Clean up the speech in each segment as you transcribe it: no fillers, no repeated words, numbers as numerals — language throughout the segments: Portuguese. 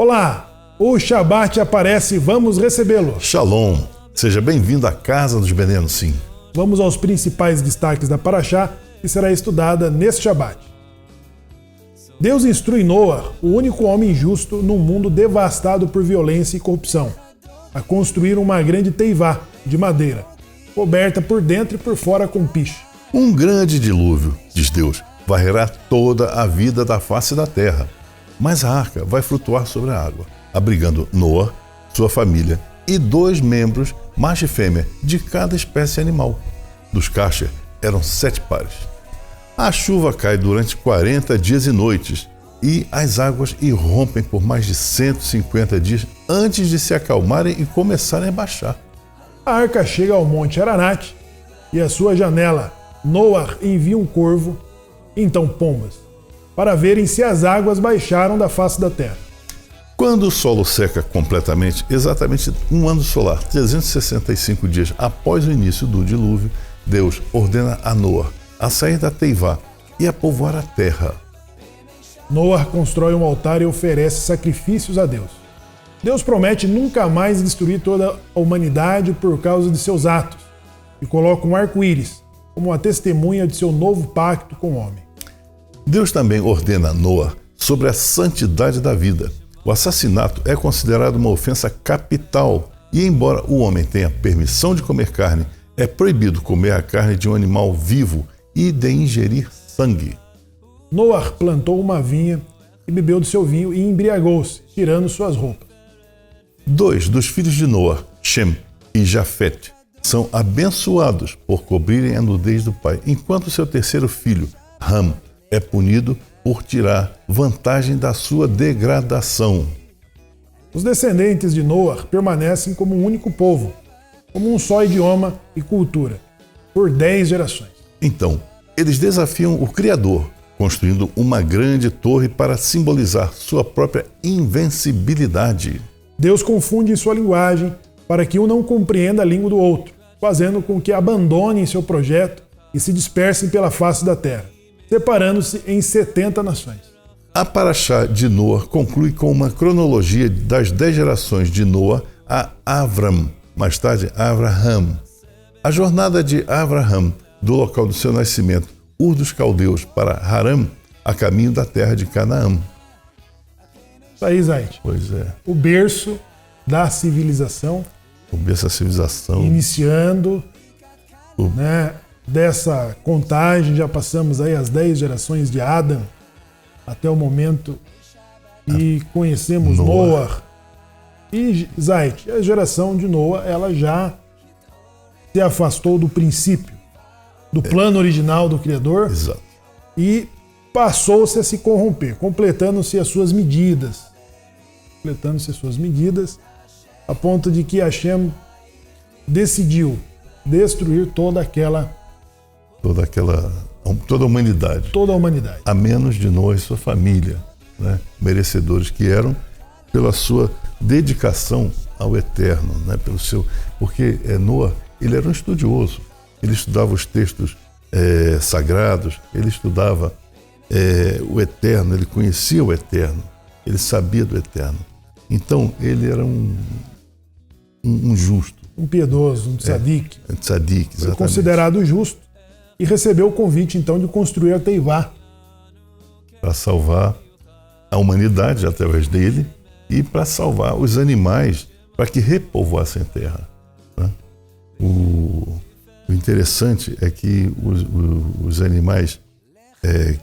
Olá, o Shabat aparece e vamos recebê-lo. Shalom, seja bem-vindo à Casa dos Benenos, sim. Vamos aos principais destaques da Parashá, que será estudada neste Shabat. Deus instrui Noah, o único homem justo num mundo devastado por violência e corrupção, a construir uma grande teivá de madeira, coberta por dentro e por fora com piche. Um grande dilúvio, diz Deus, varrerá toda a vida da face da terra. Mas a arca vai flutuar sobre a água, abrigando Noah, sua família e 2 membros, macho e fêmea, de cada espécie animal. Dos Kasher eram 7 pares. A chuva cai durante 40 dias e noites, e as águas irrompem por mais de 150 dias antes de se acalmarem e começarem a baixar. A arca chega ao monte Aranat, e à sua janela, Noah envia um corvo, então pombas, para verem se as águas baixaram da face da terra. Quando o solo seca completamente, exatamente um ano solar, 365 dias após o início do dilúvio, Deus ordena a Noah a sair da teivá e a povoar a terra. Noah constrói um altar e oferece sacrifícios a Deus. Deus promete nunca mais destruir toda a humanidade por causa de seus atos e coloca um arco-íris como uma testemunha de seu novo pacto com o homem. Deus também ordena a Noah sobre a santidade da vida. O assassinato é considerado uma ofensa capital e, embora o homem tenha permissão de comer carne, é proibido comer a carne de um animal vivo e de ingerir sangue. Noah plantou uma vinha e bebeu do seu vinho e embriagou-se, tirando suas roupas. 2 dos filhos de Noah, Shem e Jafet, são abençoados por cobrirem a nudez do pai, enquanto seu terceiro filho, Ham, é punido por tirar vantagem da sua degradação. Os descendentes de Noah permanecem como um único povo, como um só idioma e cultura, por 10 gerações. Então, eles desafiam o Criador, construindo uma grande torre para simbolizar sua própria invencibilidade. Deus confunde sua linguagem para que um não compreenda a língua do outro, fazendo com que abandonem seu projeto e se dispersem pela face da terra, separando-se em 70 nações. A Parashá de Noah conclui com uma cronologia das 10 gerações de Noah a Avram, mais tarde Avraham. A jornada de Avraham, do local do seu nascimento, Ur dos Caldeus, para Haram, a caminho da terra de Canaã. Isso aí, Zayt. Pois é. O berço da civilização. O berço da civilização. Iniciando, dessa contagem, já passamos aí as 10 gerações de Adam, até o momento, e conhecemos Noah. E, Zayt, a geração de Noah, ela já se afastou do princípio, do plano original do Criador. Exato. E passou-se a se corromper, completando-se as suas medidas, a ponto de que Hashem decidiu destruir toda a humanidade. Toda a humanidade. A menos de Noah e sua família, merecedores que eram pela sua dedicação ao Eterno, porque Noah, ele era um estudioso, ele estudava os textos sagrados, ele estudava o Eterno, ele conhecia o Eterno, ele sabia do Eterno. Então, ele era um justo. Um piedoso, um tzadik. Tzadik, exatamente. Foi considerado justo e recebeu o convite, então, de construir a teivá. Para salvar a humanidade através dele e para salvar os animais, para que repovoassem a terra. O interessante é que os animais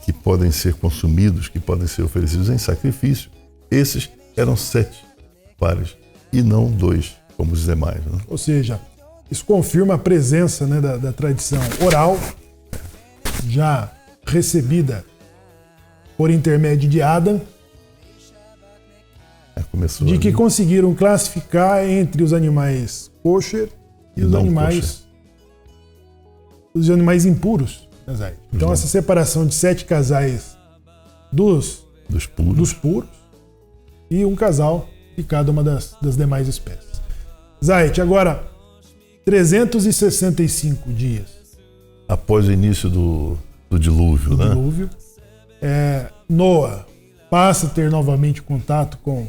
que podem ser consumidos, que podem ser oferecidos em sacrifício, esses eram 7 pares e não 2, como os demais. Ou seja, isso confirma a presença da tradição oral, já recebida por intermédio de Adam, de que conseguiram classificar entre os animais kosher e os animais impuros. Então, essa separação de 7 casais dos puros e um casal de cada uma das demais espécies. Zayt, agora, 365 dias após o início do dilúvio, Noah passa a ter novamente contato com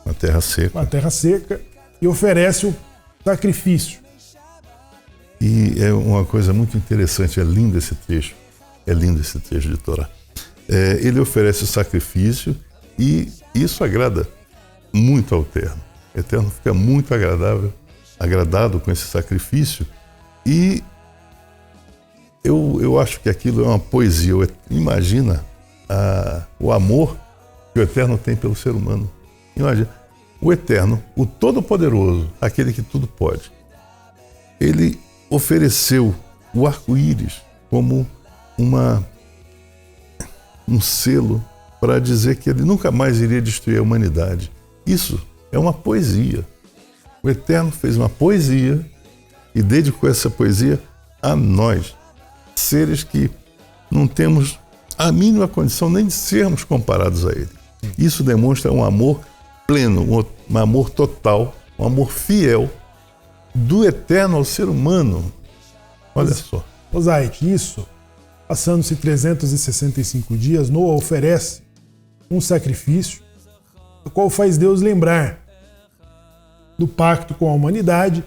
Uma terra seca. Uma terra seca, e oferece o sacrifício. E é uma coisa muito interessante, é lindo esse trecho de Torá. Ele oferece o sacrifício e isso agrada muito ao Eterno. O Eterno fica muito agradado com esse sacrifício e eu acho que aquilo é uma poesia. Imagina o amor que o Eterno tem pelo ser humano. Imagina, o Eterno, o Todo-Poderoso, aquele que tudo pode, ele ofereceu o arco-íris como um selo para dizer que ele nunca mais iria destruir a humanidade. Isso é uma poesia. O Eterno fez uma poesia e dedicou essa poesia a nós, seres que não temos a mínima condição nem de sermos comparados a Ele. Isso demonstra um amor pleno, um amor total, um amor fiel do Eterno ao ser humano. Olha só. Osaite, isso, passando-se 365 dias, Noa oferece um sacrifício, o qual faz Deus lembrar do pacto com a humanidade,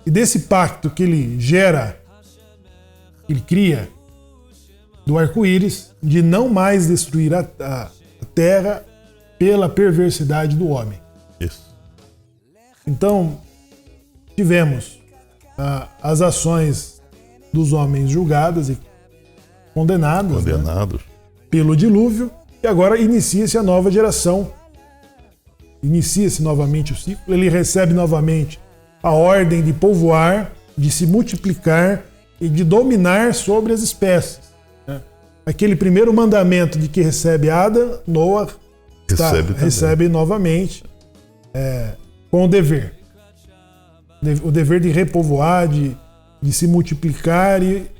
e desse pacto que ele gera, que ele cria, do arco-íris, de não mais destruir a terra pela perversidade do homem. Isso. Então, tivemos as ações dos homens julgadas e condenadas. Né, pelo dilúvio, e agora inicia-se a nova geração. Inicia-se novamente o ciclo, ele recebe novamente a ordem de povoar, de se multiplicar e de dominar sobre as espécies. Né? Aquele primeiro mandamento de que recebe Adão, Noa recebe novamente com o dever. O dever de repovoar, de se multiplicar e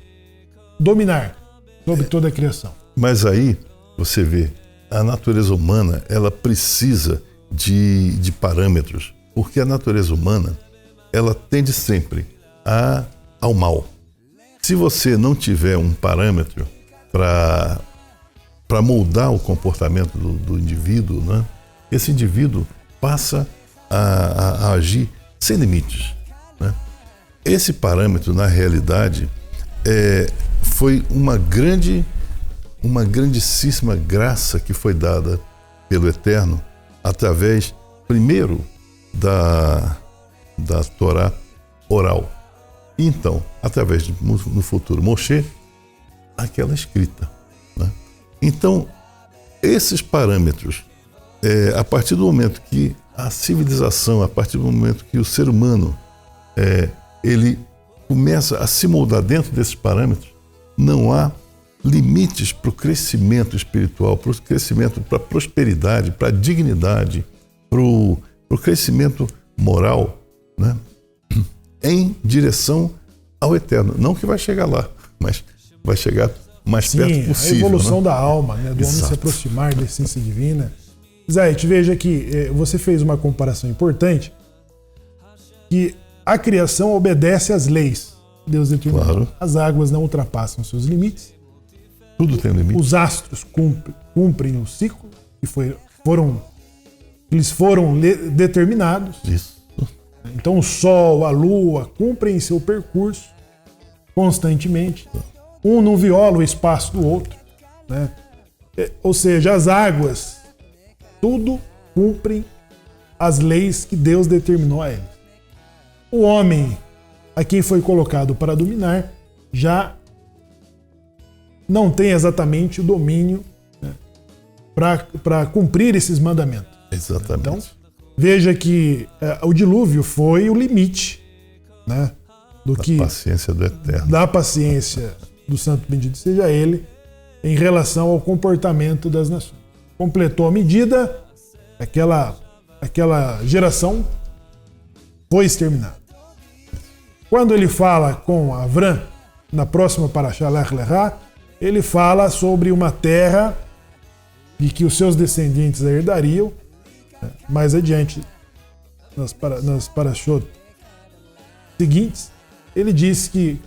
dominar sobre toda a criação. Mas aí você vê, a natureza humana ela precisa de parâmetros, porque a natureza humana ela tende sempre ao mal. Se você não tiver um parâmetro para moldar o comportamento do indivíduo, né, esse indivíduo passa a agir sem limites. Né? Esse parâmetro, na realidade, foi uma grandíssima graça que foi dada pelo Eterno através, primeiro, da Torá oral. E então, através no futuro Moshe, aquela escrita. Né? Então, esses parâmetros, a partir do momento que a civilização, a partir do momento que o ser humano ele começa a se moldar dentro desses parâmetros, não há limites para o crescimento espiritual, para o crescimento, para a prosperidade, para a dignidade, para o crescimento moral, né? Em direção ao Eterno. Não que vai chegar lá, mas vai chegar mais perto possível. A evolução, né, da alma, alma, né? Do homem se aproximar da essência divina. Zé, veja que você fez uma comparação importante, que a criação obedece às leis. Deus determinou. Claro. As águas não ultrapassam seus limites. Tudo tem limite. Os astros cumprem o ciclo que eles foram determinados. Isso. Então o Sol, a Lua cumprem seu percurso constantemente. Um não viola o espaço do outro. Né? Ou seja, as águas, tudo cumprem as leis que Deus determinou a eles. O homem, a quem foi colocado para dominar, já não tem exatamente o domínio, né, para cumprir esses mandamentos. Exatamente. Então, veja que o dilúvio foi o limite, né, da paciência do Eterno. Da paciência do Santo Bendito seja Ele em relação ao comportamento das nações. Completou a medida, aquela geração foi exterminada. Quando ele fala com Avram, na próxima Parashá Lech Lechá, ele fala sobre uma terra de que os seus descendentes a herdariam. Mais adiante, nas Parashot seguintes, ele diz que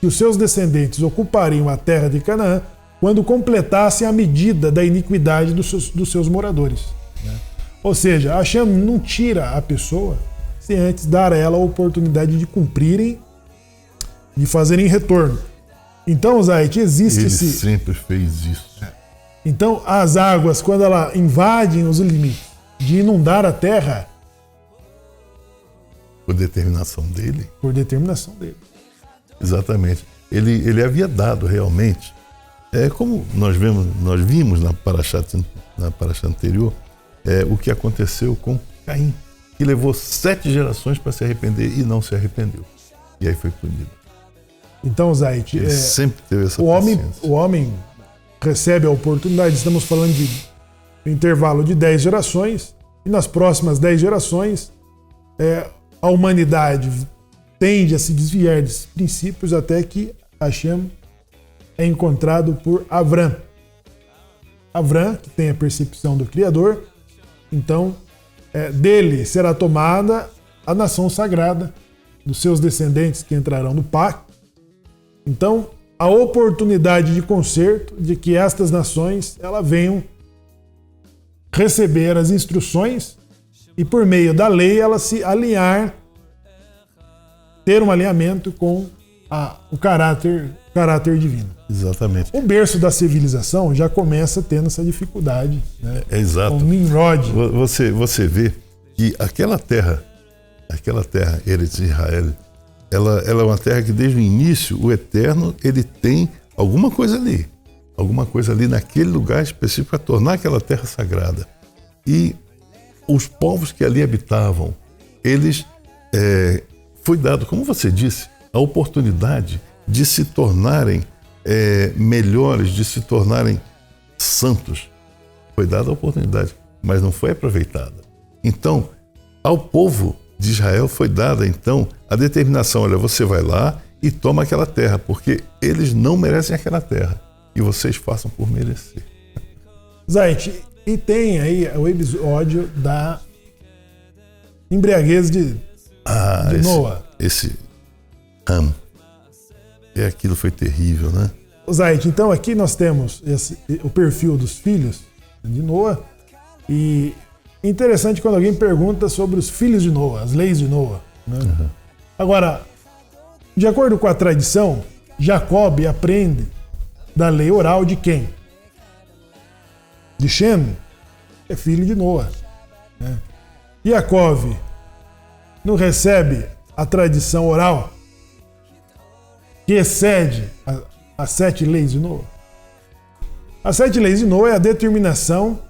os seus descendentes ocupariam a terra de Canaã quando completassem a medida da iniquidade dos seus moradores. Né? Ou seja, Hashem não tira a pessoa sem antes dar a ela a oportunidade de cumprirem, de fazerem retorno. Então, Zait, existe Ele sempre fez isso. Então, as águas, quando elas invadem os limites de inundar a terra... Por determinação dele? Por determinação dele. Exatamente. Ele havia dado realmente, como nós vimos na paraxá anterior, o que aconteceu com Caim, que levou 7 gerações para se arrepender e não se arrependeu. E aí foi punido. Então, Zait, ele sempre teve essa paciência. O homem recebe a oportunidade, estamos falando de um intervalo de 10 gerações, e nas próximas 10 gerações a humanidade tende a se desviar desses princípios até que Hashem é encontrado por Avram. Avram, que tem a percepção do Criador, então dele será tomada a nação sagrada, dos seus descendentes que entrarão no pacto. Então, a oportunidade de conserto, de que estas nações elas venham receber as instruções e por meio da lei elas se alinhar, ter um alinhamento com o caráter divino. Exatamente. O berço da civilização já começa tendo essa dificuldade, né? Exato. Com Nimrod. Você vê que aquela terra, Eretz Israel, ela é uma terra que desde o início, o Eterno, ele tem alguma coisa ali naquele lugar específico para tornar aquela terra sagrada. E os povos que ali habitavam, eles foi dado, como você disse, a oportunidade de se tornarem melhores, de se tornarem santos. Foi dada a oportunidade, mas não foi aproveitada. Então, ao povo de Israel foi dada, então, a determinação, olha, você vai lá e toma aquela terra, porque eles não merecem aquela terra, e vocês façam por merecer. Zait, e tem aí o episódio da embriaguez de Noa. Esse Ham. Aquilo foi terrível, né? Zait, então aqui nós temos o perfil dos filhos de Noa, e interessante quando alguém pergunta sobre os filhos de Noa, as leis de Noa, né? Uhum. Agora, de acordo com a tradição, Jacob aprende da lei oral de quem? De Shem, é filho de Noa, né? Jacob não recebe a tradição oral que excede as 7 leis de Noa. As 7 leis de Noa é a determinação,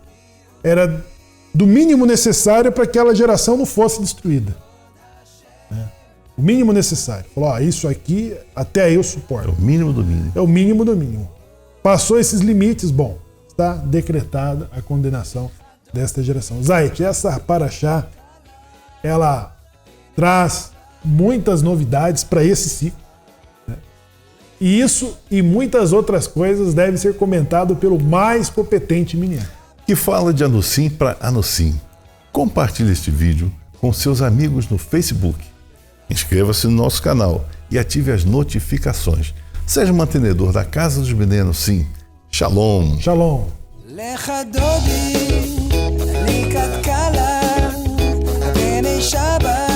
era do mínimo necessário para que aquela geração não fosse destruída. O mínimo necessário. Falou, isso aqui até aí eu suporto. É o mínimo do mínimo. É o mínimo do mínimo. Passou esses limites, bom, está decretada a condenação desta geração. Zait, essa paraxá, ela traz muitas novidades para esse ciclo. Né? E isso e muitas outras coisas devem ser comentado pelo mais competente menino. Que fala de Anusim para Anusim. Compartilhe este vídeo com seus amigos no Facebook. Inscreva-se no nosso canal e ative as notificações. Seja um mantenedor da Casa dos Meninos, sim. Shalom. Shalom. Shabbat.